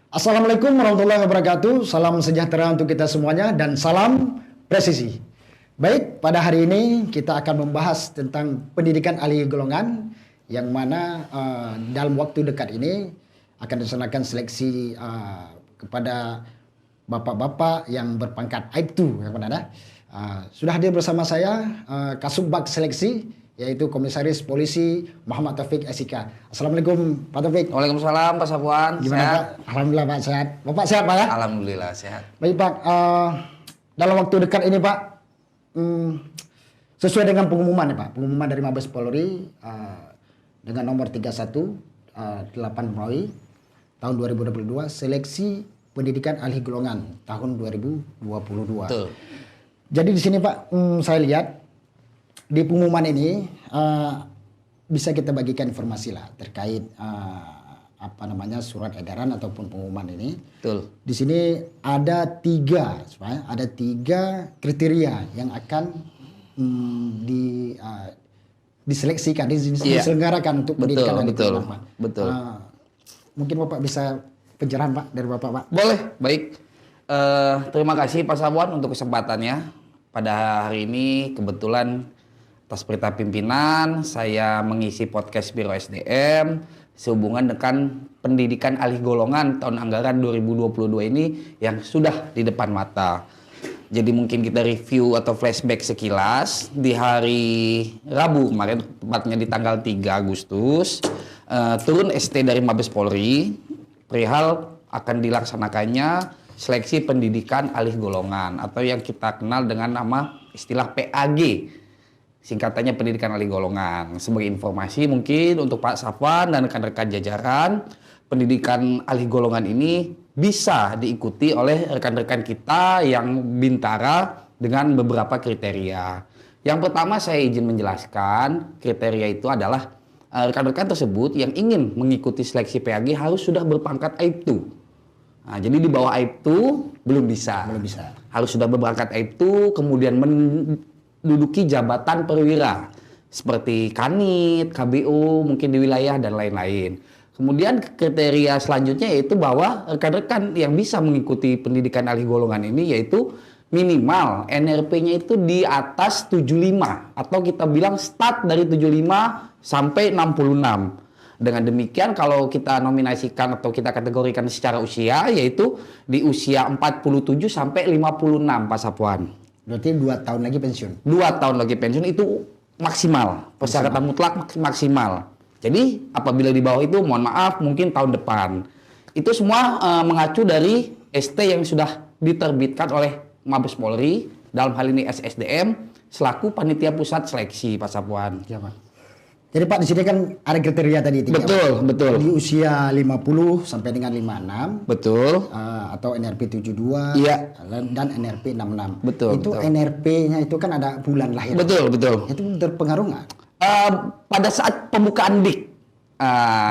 Assalamualaikum warahmatullahi wabarakatuh. Salam sejahtera untuk kita semuanya dan salam presisi. Baik, pada hari ini kita akan membahas tentang pendidikan alih golongan yang mana dalam waktu dekat ini akan dilaksanakan seleksi kepada bapak-bapak yang berpangkat Aibtu yang mana sudah hadir bersama saya Kasubag Seleksi yaitu Komisaris Polisi Muhammad Taufik SIK. Assalamualaikum Pak Taufik. Waalaikumsalam Pak Safwan. Gimana sehat? Pak? Alhamdulillah Pak sehat. Bapak sehat Pak ya? Alhamdulillah sehat. Baik Pak, dalam waktu dekat ini Pak, sesuai dengan pengumuman ya Pak, pengumuman dari Mabes Polri dengan nomor 31 8 Roy tahun 2022 seleksi pendidikan alih golongan tahun 2022. Betul. Jadi di sini Pak, saya lihat di pengumuman ini bisa kita bagikan informasi lah terkait surat edaran ataupun pengumuman ini. Betul. Di sini ada tiga kriteria yang akan diseleksikan, diselenggarakan untuk pendidikan alih golongan, Pak. Betul. Mungkin Bapak bisa pencerahan Pak dari Bapak Pak. Boleh, baik. Terima kasih Pak Safwan untuk kesempatannya. Pada hari ini kebetulan atas perintah pimpinan saya mengisi podcast Biro SDM sehubungan dengan pendidikan alih golongan tahun anggaran 2022 ini yang sudah di depan mata. Jadi mungkin kita review atau flashback sekilas di hari Rabu kemarin, tepatnya di tanggal 3 Agustus, turun ST dari Mabes Polri perihal akan dilaksanakannya seleksi pendidikan alih golongan atau yang kita kenal dengan nama istilah PAG. Singkatannya pendidikan alih golongan. Sebagai informasi mungkin untuk Pak Safwan dan rekan-rekan jajaran, pendidikan alih golongan ini bisa diikuti oleh rekan-rekan kita yang bintara dengan beberapa kriteria. Yang pertama saya izin menjelaskan, kriteria itu adalah rekan-rekan tersebut yang ingin mengikuti seleksi PAG harus sudah berpangkat Aibtu. Nah, jadi di bawah Aibtu belum bisa. Harus sudah berpangkat Aibtu, kemudian menduduki jabatan perwira seperti Kanit, KBU, mungkin di wilayah dan lain-lain. Kemudian kriteria selanjutnya yaitu bahwa rekan-rekan yang bisa mengikuti pendidikan alih golongan ini yaitu minimal NRP-nya itu di atas 75 atau kita bilang start dari 75 sampai 66. Dengan demikian kalau kita nominasikan atau kita kategorikan secara usia yaitu di usia 47 sampai 56 Pak Safwan. Berarti 2 tahun lagi pensiun. 2 tahun lagi pensiun itu maksimal. Persyaratan mutlak maksimal. Jadi apabila di bawah itu mohon maaf mungkin tahun depan. Itu semua mengacu dari ST yang sudah diterbitkan oleh Mabes Polri dalam hal ini SSDM selaku panitia pusat seleksi Pak Safwan. Ya, Pak. Jadi Pak di sini kan ada kriteria tadi tiga. Betul. Di usia 50 sampai dengan 56. Betul. Atau NRP 72. Iya. Dan NRP 66. Betul. Itu NRP-nya itu kan ada bulan lahir. Betul. Itu berpengaruh nggak? Pada saat pembukaan DIK.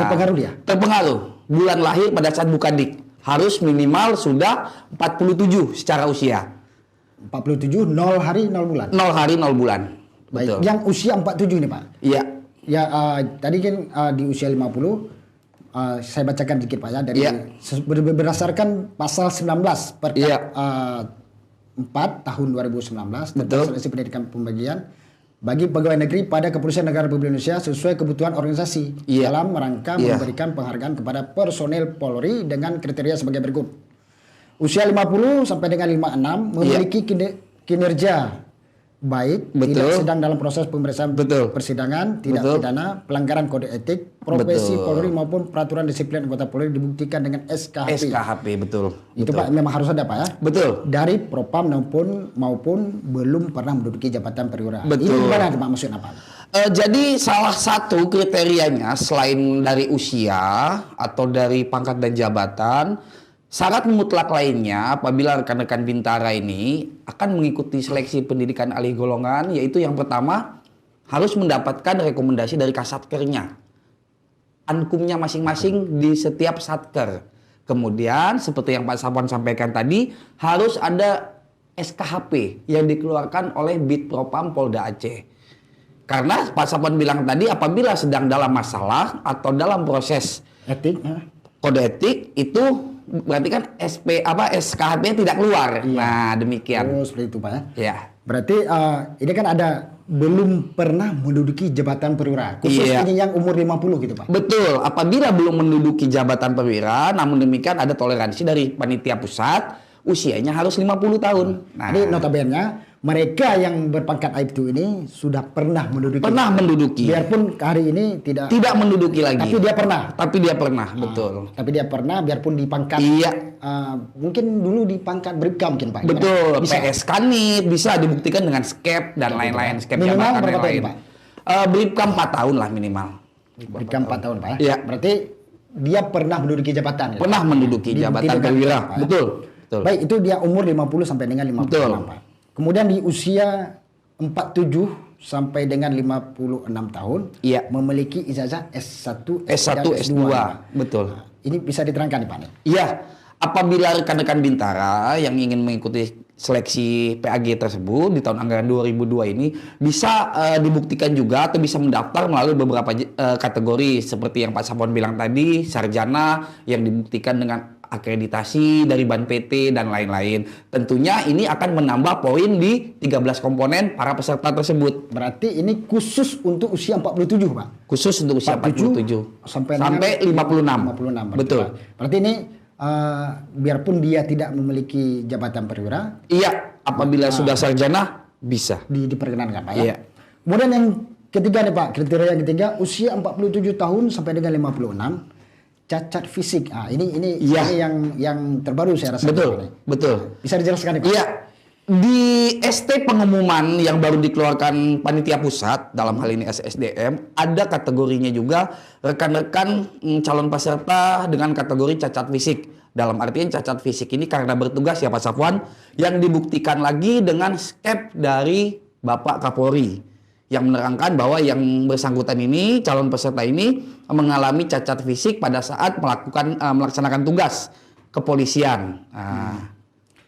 Terpengaruh dia? Terpengaruh. Bulan lahir pada saat buka DIK. Harus minimal sudah 47 secara usia. 47, 0 hari, 0 bulan? 0 hari, 0 bulan. Baik. Betul. Yang usia 47 nih Pak? Iya. Ya, tadi kan di usia 50, saya bacakan sedikit Pak ya, dari berdasarkan pasal 19 Perkap 4 tahun 2019 tentang seleksi pendidikan pembagian bagi pegawai negeri pada Kepolisian Negara Republik Indonesia sesuai kebutuhan organisasi dalam rangka memberikan penghargaan kepada personel Polri dengan kriteria sebagai berikut. Usia 50 sampai dengan 56 memiliki kinerja baik, tidak sedang dalam proses pemeriksaan persidangan, tidak pidana, pelanggaran kode etik, profesi Polri maupun peraturan disiplin anggota Polri dibuktikan dengan SKHP. Betul. Itu Pak memang harus ada Pak ya? Betul. Dari Propam maupun belum pernah menduduki jabatan perwira. Itu gimana Pak maksudnya Pak? Jadi salah satu kriterianya selain dari usia atau dari pangkat dan jabatan, syarat mutlak lainnya apabila rekan-rekan bintara ini akan mengikuti seleksi pendidikan alih golongan yaitu yang pertama harus mendapatkan rekomendasi dari kasatkernya, ankumnya masing-masing di setiap satker. Kemudian seperti yang Pak Safwan sampaikan tadi harus ada SKHP yang dikeluarkan oleh Bid Propam Polda Aceh. Karena Pak Safwan bilang tadi apabila sedang dalam masalah atau dalam proses etik, kode etik itu berarti kan SKHP tidak keluar. Iya. Nah, demikian. Oh, seperti itu Pak ya. Ya. Berarti ini kan ada belum pernah menduduki jabatan perwira. Khusus Iya. ini yang umur 50 gitu Pak. Betul, apabila belum menduduki jabatan perwira, namun demikian ada toleransi dari panitia pusat, usianya harus 50 tahun. Nah, Jadi notabene mereka yang berpangkat Aibtu ini sudah pernah menduduki. Biarpun hari ini tidak menduduki lagi. tapi dia pernah. Betul. Tapi dia pernah biarpun di pangkat Iya. mungkin dulu di pangkat Bribka mungkin Pak. Betul, Bisa. PSK nih bisa dibuktikan dengan skep dan lain-lain, skep Minimal jabatan berapa yang tahun, lain. Pak? Bribka 4 tahun lah minimal. Bribka 4 tahun Pak ya. Iya. Berarti dia pernah menduduki jabatan. Ya, Pernah Pak? menduduki jabatan Tidak perwira. Pak, ya. Betul. Baik, itu dia umur 50 sampai dengan 56 Betul. Pak. Kemudian di usia 47 sampai dengan 56 tahun Iya. memiliki ijazah S1, S1, dan S2. Betul. Ini bisa diterangkan nih Pak nih. Iya, apabila rekan-rekan Bintara yang ingin mengikuti seleksi PAG tersebut di tahun anggaran 2002 ini bisa dibuktikan juga atau bisa mendaftar melalui beberapa kategori seperti yang Pak Sapon bilang tadi, sarjana yang dibuktikan dengan akreditasi dari Ban PT dan lain-lain. Tentunya ini akan menambah poin di 13 komponen para peserta tersebut. Berarti ini khusus untuk usia 47 Pak. Khusus untuk usia 47 sampai 56. 56 berarti, Betul. Pak. Berarti ini biarpun dia tidak memiliki jabatan perwira, Iya, apabila sudah sarjana bisa. diperkenankan Pak ya. Iya. Kemudian yang ketiga nih Pak, kriteria yang ketiga usia 47 tahun sampai dengan 56, cacat fisik. Ini Iya. yang terbaru saya rasa. Betul, Pak, ini. betul. Bisa dijelaskan nih Pak? Iya, di ST pengumuman yang baru dikeluarkan panitia pusat dalam hal ini SSDM ada kategorinya juga rekan-rekan calon peserta dengan kategori cacat fisik. Dalam artian cacat fisik ini karena bertugas ya Pak Safwan yang dibuktikan lagi dengan skep dari Bapak Kapolri yang menerangkan bahwa yang bersangkutan ini calon peserta ini mengalami cacat fisik pada saat melaksanakan tugas kepolisian. Nah,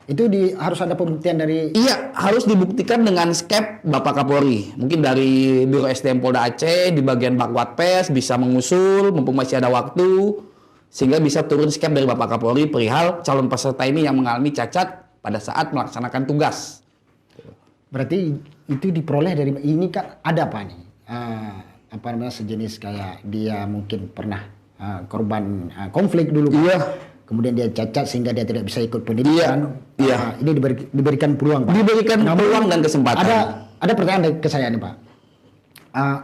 Itu harus ada pembuktian dari iya, harus dibuktikan dengan skep Bapak Kapolri. Mungkin dari Biro SDM Polda Aceh di bagian Bakwatpes bisa mengusul mumpung masih ada waktu sehingga bisa turun skep dari Bapak Kapolri perihal calon peserta ini yang mengalami cacat pada saat melaksanakan tugas. Berarti itu diperoleh dari ini kan ada apa nih? Apa namanya sejenis kayak dia mungkin pernah korban konflik dulu. Pak. Iya. Kemudian dia cacat sehingga dia tidak bisa ikut pendidikan. Iya. Ini diberikan peluang Pak. Diberikan peluang dan kesempatan. Ada pertanyaan ke saya nih Pak.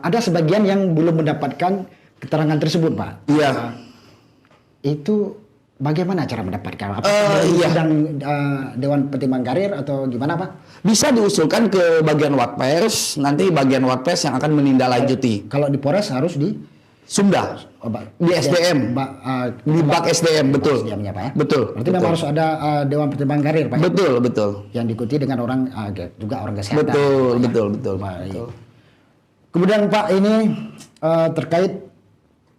Ada sebagian yang belum mendapatkan keterangan tersebut Pak. Iya. Itu bagaimana cara mendapatkan? Apa Iya. sedang Dewan Pertimbangan Karir atau gimana Pak? Bisa diusulkan ke bagian Watpers, nanti bagian Watpers yang akan menindaklanjuti. Kalau di Polres harus di Sumda, di SDM, di Bak SDM, betul. SDM-nya, Pak, ya? Betul. Berarti memang harus ada Dewan Pertimbangan Karir Pak. ya? Betul, betul. Yang diikuti dengan orang juga orang kesehatan. Betul, betul, betul. Baik. Betul. Kemudian Pak ini terkait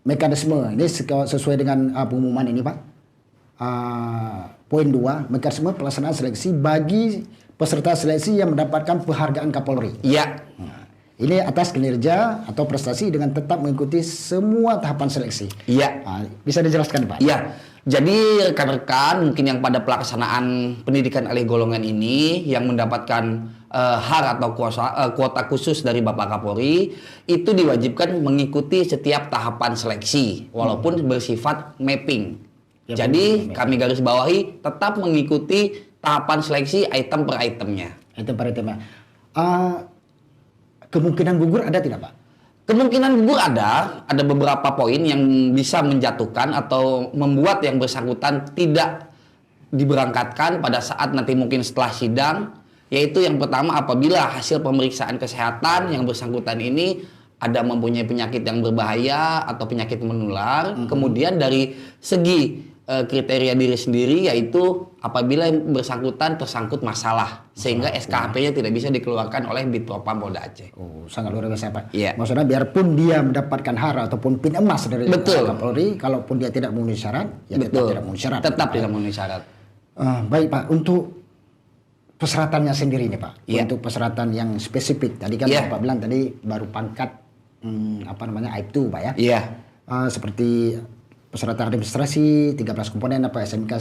mekanisme ini sesuai dengan pengumuman ini Pak. Poin 2, mekanisme pelaksanaan seleksi bagi peserta seleksi yang mendapatkan penghargaan Kapolri. Iya. Nah, ini atas kinerja atau prestasi dengan tetap mengikuti semua tahapan seleksi. Iya. Bisa dijelaskan Pak? Iya. Jadi rekan-rekan mungkin yang pada pelaksanaan pendidikan alih golongan ini yang mendapatkan hak atau kuota khusus dari Bapak Kapolri itu diwajibkan mengikuti setiap tahapan seleksi walaupun bersifat mapping. Ya, jadi kami garis bawahi tetap mengikuti tahapan seleksi item per itemnya. Item per itemnya. Kemungkinan gugur ada tidak Pak? Kemungkinan gugur ada beberapa poin yang bisa menjatuhkan atau membuat yang bersangkutan tidak diberangkatkan pada saat nanti mungkin setelah sidang, yaitu yang pertama apabila hasil pemeriksaan kesehatan yang bersangkutan ini ada mempunyai penyakit yang berbahaya atau penyakit menular, kemudian dari segi kriteria diri sendiri yaitu apabila yang bersangkutan tersangkut masalah sehingga SKHP-nya tidak bisa dikeluarkan oleh Bitpropam Polda Aceh. Oh, sangat luar biasa Pak. Iya. Maksudnya biarpun dia mendapatkan hak ataupun pin emas dari Betul. Kapolri, kalaupun dia tidak memenuhi syarat, ya tetap Betul. tidak memenuhi syarat. Tetap tidak memenuhi syarat. Baik Pak, untuk persyaratannya sendiri nih Pak. Iya. Untuk persyaratan yang spesifik. Tadi kan Iya. Bapak bilang tadi baru pangkat Aibtu Pak ya. Iya. Seperti peserta administrasi, 13 komponen apa SMK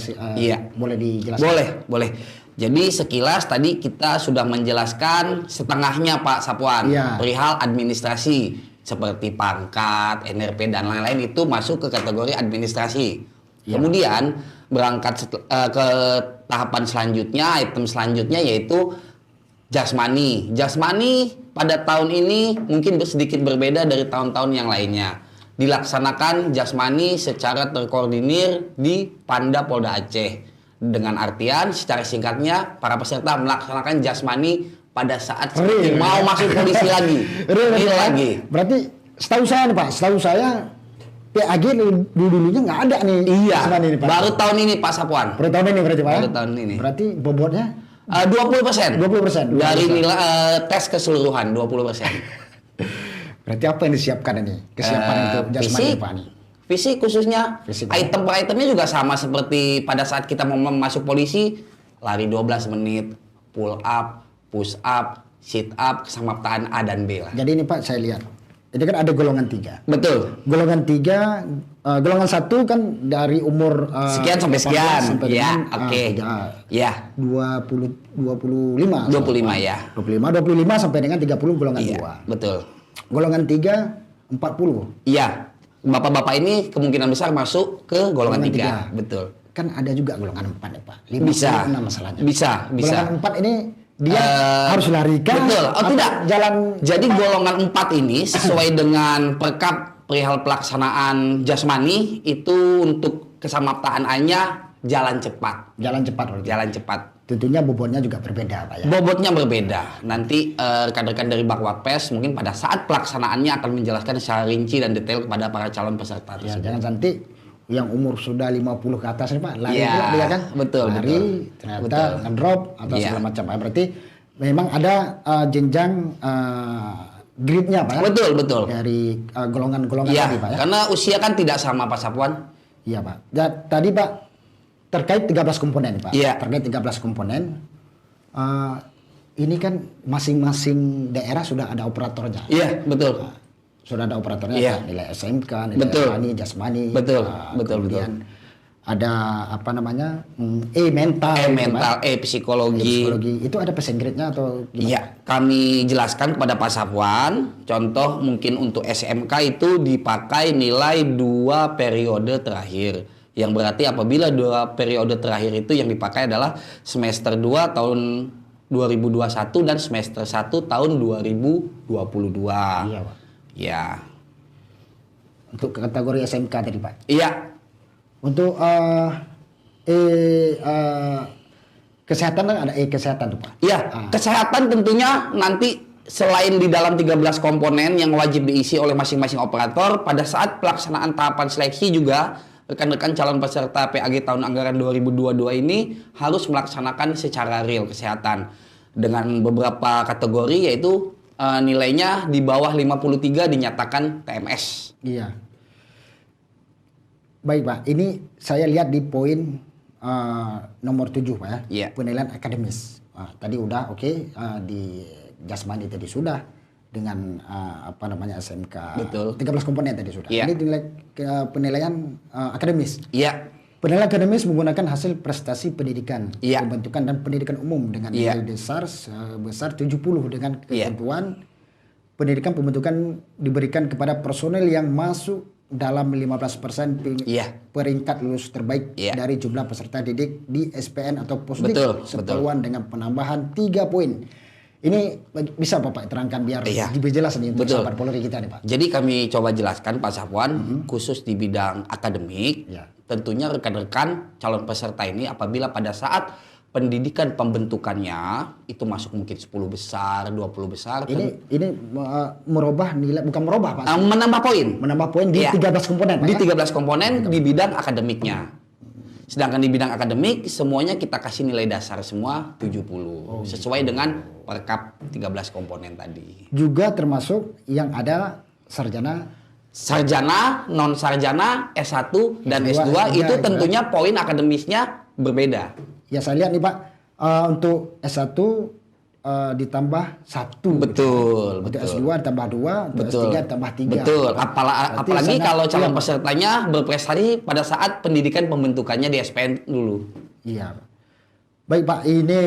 boleh dijelaskan? Boleh. Jadi sekilas tadi kita sudah menjelaskan setengahnya Pak Sapuan. Iya. Perihal administrasi seperti pangkat, NRP dan lain-lain itu masuk ke kategori administrasi. Iya. Kemudian berangkat ke tahapan selanjutnya, item selanjutnya yaitu jasmani. Jasmani pada tahun ini mungkin sedikit berbeda dari tahun-tahun yang lainnya. Dilaksanakan jasmani secara terkoordinir di Panda Polda Aceh. Dengan artian secara singkatnya para peserta melaksanakan jasmani pada saat mau masuk polisi lagi. Real lagi. Berarti setahu saya nih Pak, PAG dulunya nggak ada nih. Iya. Jasmani nih, Pak. Baru tahun ini Pak Sapuan. Baru tahun ini berarti Pak. Baru tahun ini. Berarti bobotnya 20%. 20%. Dari nilai tes keseluruhan 20%. Berarti apa yang disiapkan ini? Kesiapan untuk jasmani Pak nih? Fisik khususnya. Fisik, item per itemnya juga sama seperti pada saat kita mau masuk polisi, lari 12 menit, pull up, push up, sit up, kesamaptaan A dan B lah. Jadi ini Pak saya lihat. Ini kan ada golongan 3. Betul. Golongan 3, golongan 1 kan dari umur sekian sampai sekian. Sampai Ya, oke. Ya. 25 ya. 25 sampai dengan 30 golongan 2. Iya, betul. Golongan 3 40. Iya. Bapak-bapak ini kemungkinan besar masuk ke golongan 3. Betul. Kan ada juga golongan 4 ya Pak. 56 Bisa. masalahnya. Bisa. Golongan 4 ini dia harus larikan. Betul. Tidak. Jalan. Jadi golongan 4 ini sesuai dengan perkap perihal pelaksanaan jasmani itu untuk kesamaptaan A-nya jalan cepat. Jalan cepat berarti. Jalan cepat. Tentunya bobotnya juga berbeda Pak ya. Bobotnya berbeda. Nanti rekan-rekan dari Bakwatpes mungkin pada saat pelaksanaannya akan menjelaskan secara rinci dan detail kepada para calon peserta Ya, tersebut. jangan nanti yang umur sudah 50 ke atas nih Pak, lari Ya, pula dia kan. betul, lari, betul. ternyata Betul. ngedrop atau Ya. segala macam. Berarti memang ada jenjang gridnya Pak ya? Betul. Dari golongan-golongan Iya, tadi Pak ya. karena usia kan tidak sama Pak Sapuan. Iya Pak. Tadi Pak terkait 13 komponen Pak. Iya. Terkait 13 komponen. Ini kan masing-masing daerah sudah ada operatornya. Iya, betul. Sudah ada operatornya, Iya. nilai SMK, nilai Betul. jasmani. Betul. Kemudian ada apa namanya? mental. gitu, mental, Pak. psikologi. Psikologi. Itu ada passing grade-nya atau gimana? Iya, kami jelaskan kepada Pak Sapuan. Contoh mungkin untuk SMK itu dipakai nilai 2 periode terakhir. Yang berarti apabila 2 periode terakhir itu yang dipakai adalah semester 2 tahun 2021 dan semester 1 tahun 2022. Iya, Pak. Ya. Untuk kategori SMK tadi, Pak. Iya. Untuk kesehatan kan ada kesehatan tuh, Pak. Iya, kesehatan tentunya nanti selain di dalam 13 komponen yang wajib diisi oleh masing-masing operator, pada saat pelaksanaan tahapan seleksi juga rekan-rekan calon peserta PAG tahun anggaran 2022 ini harus melaksanakan secara real kesehatan dengan beberapa kategori, yaitu nilainya di bawah 53 dinyatakan TMS. Iya. Baik Pak, ini saya lihat di poin nomor 7 Pak ya, Iya. penilaian akademis. Tadi udah oke, di jasmani tadi sudah, dengan apa namanya SMK. Betul. 13 komponen tadi sudah. Iya. Ini penilaian akademis. Iya. Penilaian akademis menggunakan hasil prestasi pendidikan, Iya. pembentukan dan pendidikan umum dengan Iya. nilai dasar sebesar 70 dengan Iya. ketentuan pendidikan pembentukan diberikan kepada personel yang masuk dalam 15% Iya. peringkat lulus terbaik Iya. dari jumlah peserta didik di SPN atau Posdik Betul, separuhan dengan penambahan 3 poin. Ini bisa Bapak terangkan biar Iya. lebih jelas nih untuk Betul. sahabat Polri kita nih Pak. Jadi kami coba jelaskan Pak Sapuan, khusus di bidang akademik, Ya. tentunya rekan-rekan calon peserta ini apabila pada saat pendidikan pembentukannya itu masuk mungkin 10 besar, 20 besar, Ini merubah nilai, bukan merubah Pak. menambah poin. Menambah poin di Iya. 13 komponen Pak, Di ya? 13 komponen di bidang akademiknya. Sedangkan di bidang akademik semuanya kita kasih nilai dasar semua 70. Sesuai dengan perkap 13 komponen tadi. Juga termasuk yang ada sarjana. Sarjana, non sarjana, S1 dan S2, S2 itu gitu tentunya poin akademisnya berbeda. Ya saya lihat nih Pak, untuk S1 ditambah 1. Betul, Untuk betul. S2 ditambah 2, untuk Betul. S3 ditambah 3. Betul. Berarti Apalagi sangat- kalau calon iya, pesertanya berprestasi pada saat pendidikan pembentukannya di SPN dulu. Iya. Baik Pak, ini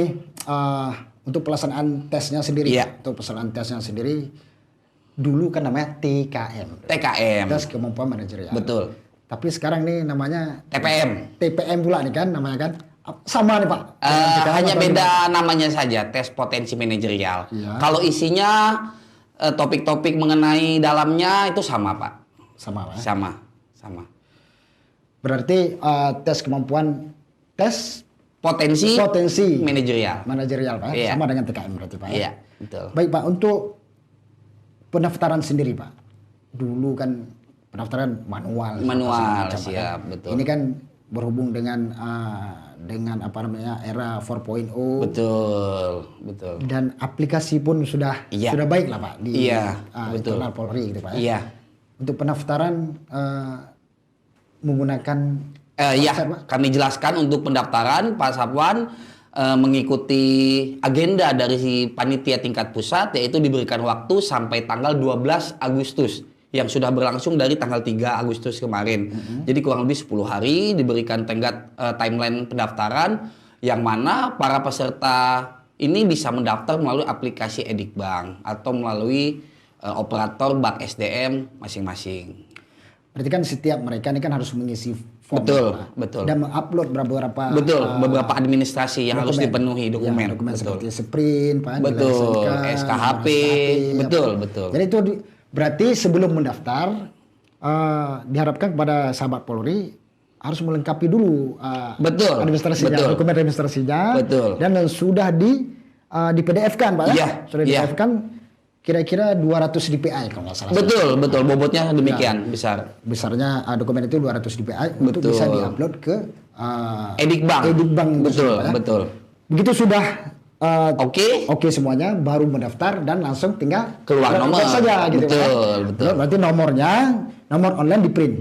untuk pelaksanaan tesnya sendiri. Iya. Untuk pelaksanaan tesnya sendiri, dulu kan namanya TKM. TKM. Tes kemampuan manajerial. Betul. Tapi sekarang nih namanya TPM. TPM pula nih kan namanya kan. Sama nih Pak. Dengan TKM Hanya atau beda gimana? namanya saja, tes potensi manajerial. Iya. Kalau isinya topik-topik mengenai dalamnya itu sama, Pak. Sama Pak. Sama. Berarti tes kemampuan tes Potensi manajerial. manajerial Pak. Iya. Sama dengan TKM berarti Pak. Iya, betul. Baik Pak, untuk pendaftaran sendiri Pak. Dulu kan pendaftaran manual. Manual, macam, siap, Pak. betul. Ini kan berhubung dengan apa namanya era 4.0 Betul. dan aplikasi pun sudah Iya. baik lah Pak di Iya, betul. internal Polri gitu Pak. Iya. Untuk pendaftaran menggunakan Ya, website, Pak? kami jelaskan untuk pendaftaran Pak Sapwan mengikuti agenda dari si panitia tingkat pusat, yaitu diberikan waktu sampai tanggal 12 Agustus yang sudah berlangsung dari tanggal 3 Agustus kemarin. Jadi kurang lebih 10 hari diberikan tenggat timeline pendaftaran yang mana para peserta ini bisa mendaftar melalui aplikasi Edikbank atau melalui operator bank SDM masing-masing. Berarti kan setiap mereka ini kan harus mengisi form Pak. Betul. Dan mengupload beberapa Beberapa administrasi yang harus dipenuhi dokumen. dokumen Betul. seperti sprint, Pak, Betul, nilai SKHP, betul. Jadi itu berarti sebelum mendaftar diharapkan kepada sahabat Polri harus melengkapi dulu Betul, administrasinya, betul. dokumen administrasinya, Betul. dan sudah di PDF-kan, Pak. Iya, Sudah di iya. PDF-kan kira-kira 200 DPI kalau nggak salah. Betul. Bobotnya demikian besar. Besarnya dokumen itu 200 DPI untuk Betul. bisa diupload ke Edikbank. Edikbank Betul, tersebut, ya. betul. Begitu sudah Oke. semuanya, baru mendaftar dan langsung tinggal Keluar nomor. saja gitu Betul, kan. betul. Berarti nomor online di print.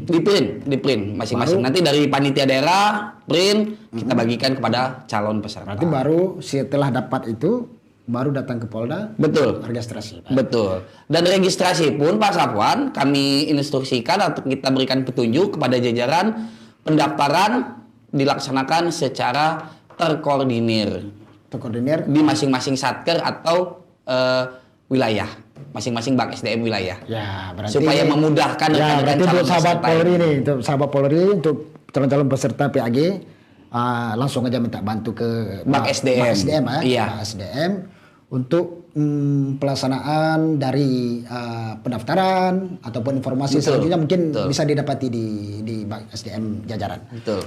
Di print masing-masing. Nanti dari panitia daerah print kita bagikan kepada calon peserta. Berarti baru setelah dapat itu baru datang ke Polda Betul. registrasi. Pak. Betul. Dan registrasi pun Pak Sapwan kami instruksikan atau kita berikan petunjuk kepada jajaran pendaftaran dilaksanakan secara terkoordinir di masing-masing satker atau wilayah, masing-masing bank SDM wilayah. Ya, berarti Supaya memudahkan ya, rekan-rekan berarti calon untuk sahabat peserta Polri ini. nih, untuk sahabat Polri, untuk calon-calon peserta PAG langsung aja minta bantu ke Bank SDM. Bank SDM ya. Iya. Bank SDM untuk pelaksanaan dari pendaftaran ataupun informasi Betul, selanjutnya mungkin betul. bisa didapati di Bank SDM jajaran. Betul.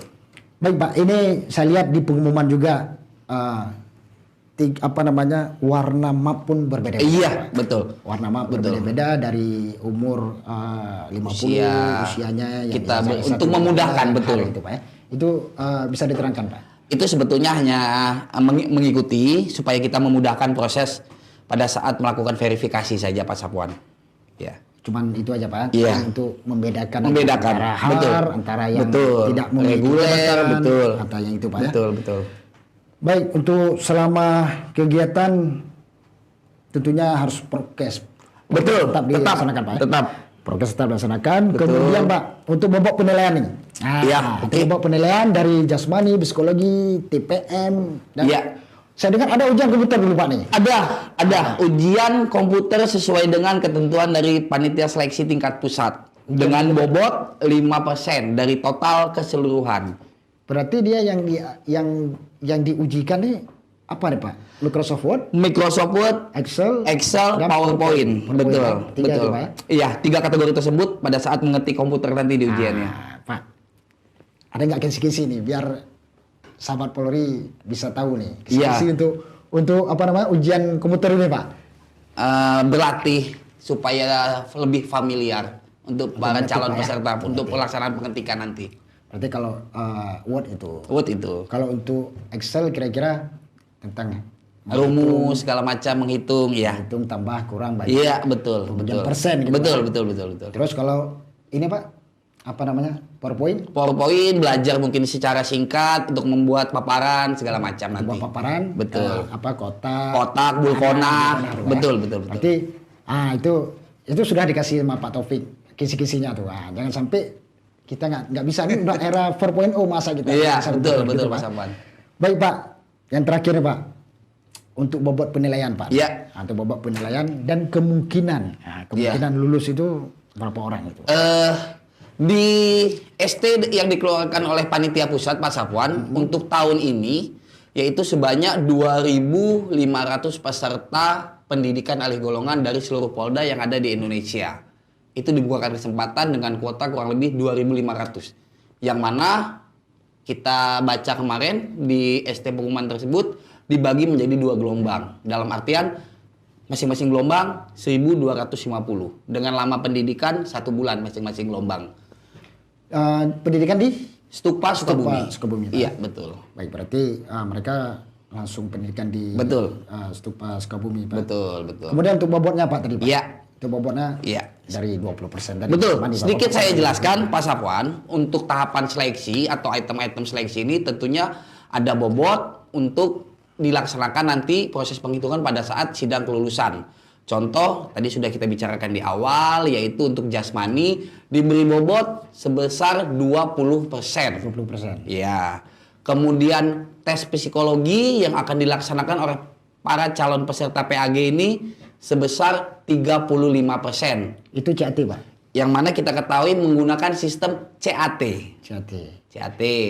Baik Pak, ini saya lihat di pengumuman juga warna map pun berbeda. Iya, betul. Warna map Betul. berbeda-beda dari umur 50 usianya yang kita biasa untuk satu memudahkan, hari betul. itu Pak ya. Itu bisa diterangkan Pak. Itu sebetulnya hanya mengikuti supaya kita memudahkan proses pada saat melakukan verifikasi saja Pak Sapwan. Ya. Cuman itu aja Pak. Iya. Untuk membedakan antara betul. antara yang betul. tidak memiliki reguler, jabatan, betul. atau yang itu Pak ya. Betul. Baik, untuk selama kegiatan tentunya harus prokes. Betul. Tetap dilaksanakan Pak ya. Tetap. Prokes tetap dilaksanakan. Betul. Kemudian Pak, untuk bobot penilaian ini. Iya, Untuk oke. bobot penilaian dari jasmani, psikologi, TPM, dan Iya. saya dengar ada ujian komputer dulu Pak nih. Ada ujian komputer sesuai dengan ketentuan dari panitia seleksi tingkat pusat dengan bobot 5% dari total keseluruhan. Berarti dia yang diujikan nih apa nih Pak? Microsoft Word, Microsoft Word, Excel, Excel, dan PowerPoint. Betul, ya? Tiga betul. itu, Pak, ya? Iya, 3 kategori tersebut pada saat mengetik komputer nanti di ujiannya. Pak, ada nggak kisi-kisi nih biar sahabat Polri bisa tahu nih kisi-kisi Iya. untuk ujian komputer ini Pak? Berlatih supaya lebih familiar untuk para mengetik, calon Pak, ya? peserta untuk pelaksanaan pengetikan nanti. Berarti kalau Word itu, Word itu kalau untuk Excel kira-kira tentang rumus segala macam menghitung, ya. hitung tambah kurang banyak. Iya, betul, Kemudian betul. persen gitu, betul, Pak. betul. Terus kalau ini Pak PowerPoint, belajar mungkin secara singkat untuk membuat paparan segala macam nanti. Buat paparan, betul. Kotak, bulkona, betul. Berarti itu sudah dikasih sama Pak Taufik kisi-kisinya tuh. Jangan sampai kita nggak bisa, ini udah era 4.0 masa kita. Iya, betul Pak. Mas Afwan. Baik Pak, yang terakhir Pak, untuk bobot penilaian Pak. Iya. Untuk bobot penilaian dan kemungkinan lulus itu berapa orang itu? Di ST yang dikeluarkan oleh Panitia Pusat Pak Safwan untuk tahun ini yaitu sebanyak 2.500 peserta pendidikan alih golongan dari seluruh Polda yang ada di Indonesia. Itu dibukakan kesempatan dengan kuota kurang lebih 2.500. Yang mana kita baca kemarin di ST pengumuman tersebut dibagi menjadi 2 gelombang. Dalam artian masing-masing gelombang 1.250 dengan lama pendidikan 1 bulan masing-masing gelombang. Pendidikan di Stupa Sukabumi. Pak. Iya, betul. Baik, berarti mereka langsung pendidikan di Stupa Sukabumi Pak. Betul. Kemudian untuk bobotnya Pak tadi Pak. Iya. Untuk bobotnya dari 20% dari betul. Sedikit saya jelaskan Pak Safwan, untuk tahapan seleksi atau item-item seleksi ini tentunya ada bobot untuk dilaksanakan nanti proses penghitungan pada saat sidang kelulusan. Contoh tadi sudah kita bicarakan di awal, yaitu untuk jasmani diberi bobot sebesar 20%. 20%. Ya. Kemudian tes psikologi yang akan dilaksanakan oleh para calon peserta PAG ini sebesar 35%. Itu CAT Pak? Yang mana kita ketahui menggunakan sistem CAT.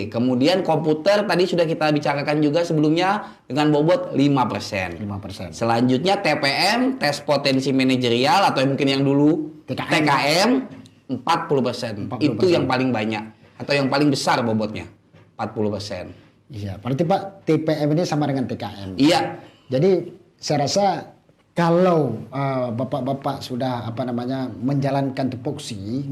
Kemudian komputer tadi sudah kita bicarakan juga sebelumnya dengan bobot 5%. Selanjutnya TPM, tes potensi manajerial atau mungkin yang dulu TKM 40%. Itu yang paling banyak atau yang paling besar bobotnya 40%. Iya, berarti Pak TPM ini sama dengan TKM. Iya. Jadi saya rasa kalau bapak-bapak sudah menjalankan tupoksi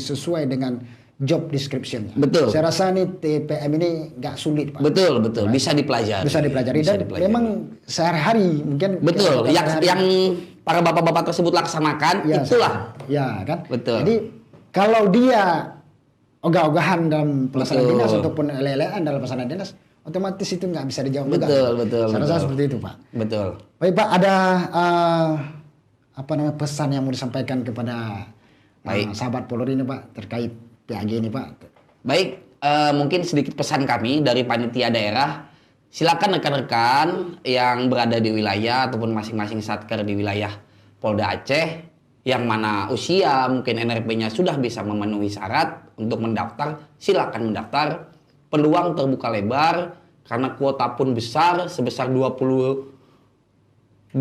sesuai dengan job description. Betul. Saya rasa nih TPM ini nggak sulit Pak. Betul. Bisa dipelajari. Dan memang sehari-hari mungkin. Betul. Yang para bapak-bapak tersebut laksanakan itulah. Ya kan. Betul. Jadi kalau dia ogah-ogahan dalam pelaksanaan dinas ataupun lelean dalam pelaksanaan dinas, otomatis itu nggak bisa dijawab juga. Betul. Saya rasa seperti itu Pak. Betul. Baik Pak, ada pesan yang mau disampaikan kepada sahabat Polri ini Pak terkait PAG ini Pak? Baik, mungkin sedikit pesan kami dari panitia daerah. Silakan rekan-rekan yang berada di wilayah ataupun masing-masing satker di wilayah Polda Aceh yang mana usia mungkin NRP-nya sudah bisa memenuhi syarat untuk mendaftar, silakan mendaftar. Peluang terbuka lebar karena kuota pun besar sebesar 2.500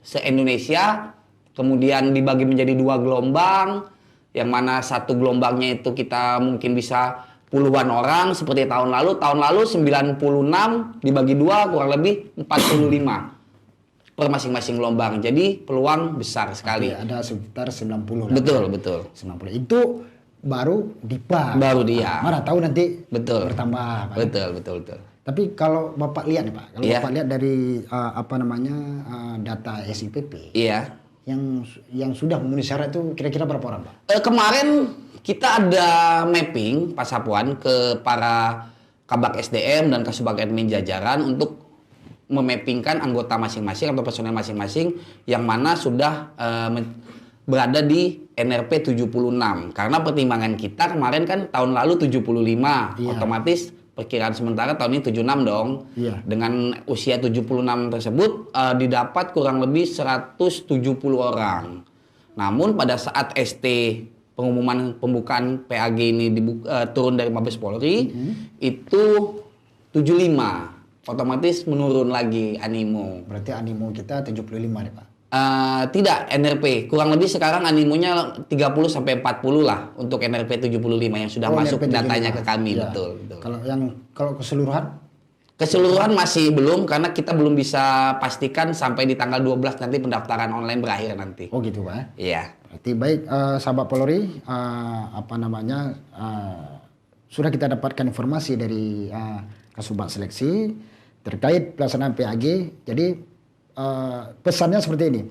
se-Indonesia, kemudian dibagi menjadi 2 gelombang, yang mana satu gelombangnya itu kita mungkin bisa puluhan orang seperti tahun lalu. Tahun lalu 96 dibagi 2 kurang lebih 45 per masing-masing gelombang. Jadi peluang besar sekali. Ada sekitar 90. Betul. 90 itu baru DIPA. Mana tahu nanti bertambah. Pak. Betul. Tapi kalau Bapak lihat nih Pak, Bapak lihat dari data SIPP. Iya. Yang sudah memenuhi syarat itu kira-kira berapa orang Pak? Kemarin kita ada mapping Pak Safwan ke para Kabak SDM dan Kasubag Admin jajaran untuk memappingkan anggota masing-masing atau personel masing-masing yang mana sudah berada di NRP 76. Karena pertimbangan kita kemarin kan tahun lalu 75, otomatis perkiraan sementara tahun ini 76 dong. Dengan usia 76 tersebut didapat kurang lebih 170 orang. Namun pada saat ST pengumuman pembukaan PAG ini turun dari Mabes Polri itu 75. Otomatis menurun lagi animo. Berarti animo kita 75 nih Pak? Tidak, NRP. Kurang lebih sekarang animonya 30 sampai 40 lah untuk NRP 75 yang sudah masuk NRP datanya 75. Ke kami. Ya. Betul. Kalau keseluruhan? Keseluruhan masih belum karena kita belum bisa pastikan sampai di tanggal 12 nanti pendaftaran online berakhir nanti. Oh gitu Pak? Iya. Berarti baik sahabat Polri, sudah kita dapatkan informasi dari Kasubag Seleksi terkait pelaksanaan PAG. Jadi pesannya seperti ini.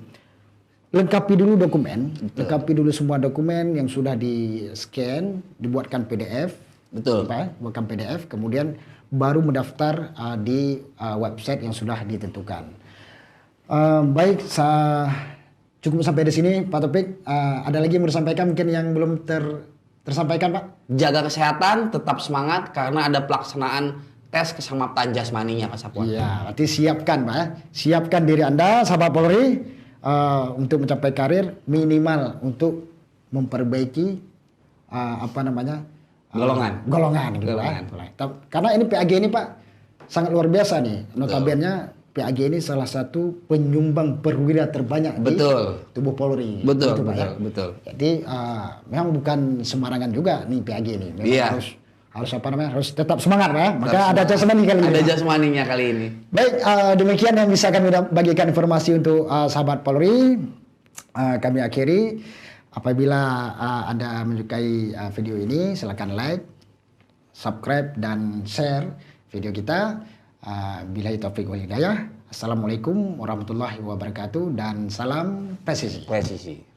lengkapi dulu dokumen, lengkapi dulu semua dokumen yang sudah di-scan, dibuatkan PDF, Betul. buatkan PDF, kemudian baru mendaftar di website yang sudah ditentukan. Baik, cukup sampai di sini, Pak Taufik. Ada lagi yang mau disampaikan mungkin yang belum tersampaikan, Pak? Jaga kesehatan, tetap semangat karena ada pelaksanaan tes keselamatan jasmaninya, Pak Sapuan. Iya, berarti siapkan, Pak. Siapkan diri Anda, sahabat Polri, untuk mencapai karir, minimal untuk memperbaiki golongan gitu, Pak. Karena ini PAG ini, Pak, sangat luar biasa nih. Notabene PAG ini salah satu penyumbang perwira terbanyak di tubuh Polri. Betul, gitu, Pak, ya. betul. Jadi memang bukan sembarangan juga nih PAG ini. Memang harus tetap semangat, Pak. Maka ada jasmani kali ini. Ada jasmaninya kali ini. Baik, demikian yang bisa kami bagikan informasi untuk sahabat Polri. Kami akhiri. Apabila Anda menyukai video ini, silakan like, subscribe, dan share video kita. Billahi taufiq wal hidayah. Assalamualaikum warahmatullahi wabarakatuh dan salam presisi.